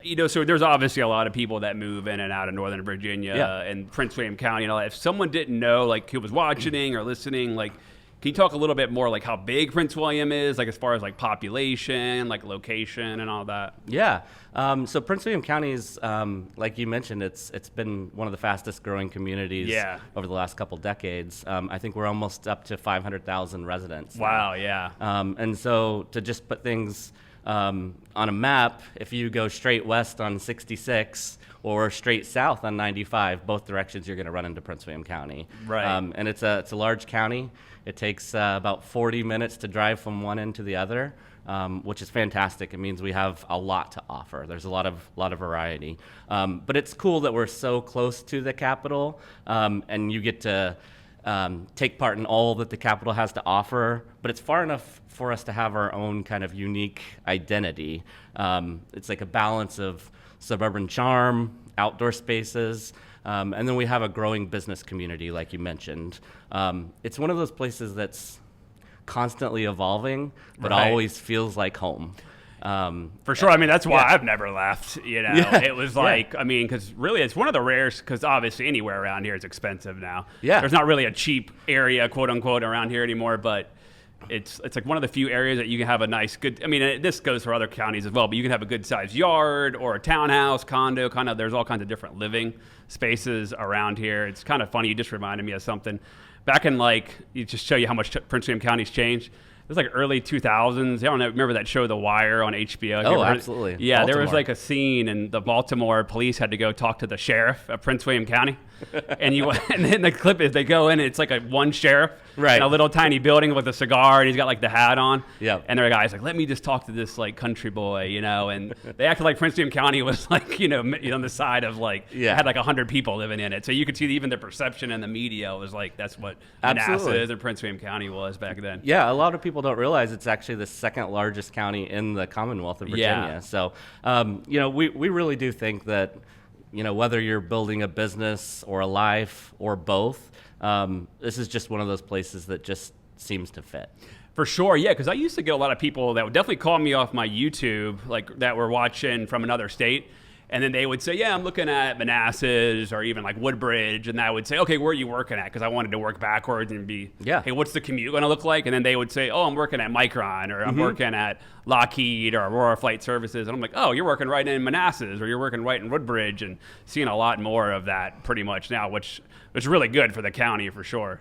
So there's obviously a lot of people that move in and out of Northern Virginia and Prince William County and all that. If someone didn't know, like, who was watching or listening, like, can you talk a little bit more, like, how big Prince William is, like, as far as, like, population, like, location and all that? Yeah. So Prince William County is, like you mentioned, it's been one of the fastest growing communities over the last couple decades. I think we're almost up to 500,000 residents. Wow, yeah. And so to just put things on a map, if you go straight west on 66 or straight south on 95, both directions you're going to run into Prince William County. Right. And it's a large county. It takes about 40 minutes to drive from one end to the other, which is fantastic. It means we have a lot to offer. There's a lot of variety. But it's cool that we're so close to the capital, and you get to take part in all that the capital has to offer, but it's far enough for us to have our own kind of unique identity. It's like a balance of suburban charm, outdoor spaces, and then we have a growing business community, like you mentioned. It's one of those places that's constantly evolving, but always feels like home. For sure. I mean, that's why I've never left, It was like, I mean, because really it's one of the rares, because obviously anywhere around here is expensive now. Yeah. There's not really a cheap area, quote unquote, around here anymore, but it's like one of the few areas that you can have a nice, good, I mean, this goes for other counties as well, but you can have a good sized yard or a townhouse, condo, kind of, there's all kinds of different living spaces around here. It's kind of funny. You just reminded me of something. Back in, like, you just show you how much Prince William County's changed. It was like early 2000s. I don't know, remember that show The Wire on HBO? Oh, absolutely. Yeah, Baltimore. There was like a scene, and the Baltimore police had to go talk to the sheriff of Prince William County. And then the clip is they go in, and it's like one sheriff in a little tiny building with a cigar, and he's got like the hat on. Yeah. And their guy's like, let me just talk to this like country boy, and they acted like Prince William County was like, on the side of like, had like 100 people living in it. So you could see even the perception in the media was like, that's what Manassas and Prince William County was back then. Yeah, a lot of people don't realize it's actually the second largest county in the Commonwealth of Virginia. Yeah. So, we really do think that, whether you're building a business or a life or both, this is just one of those places that just seems to fit. For sure, yeah, because I used to get a lot of people that would definitely call me off my YouTube, like that were watching from another state. And then they would say, yeah, I'm looking at Manassas or even like Woodbridge. And I would say, okay, where are you working at? Because I wanted to work backwards and be, hey, what's the commute going to look like? And then they would say, oh, I'm working at Micron, or I'm working at Lockheed or Aurora Flight Services. And I'm like, oh, you're working right in Manassas, or you're working right in Woodbridge, and seeing a lot more of that pretty much now, which is really good for the county for sure.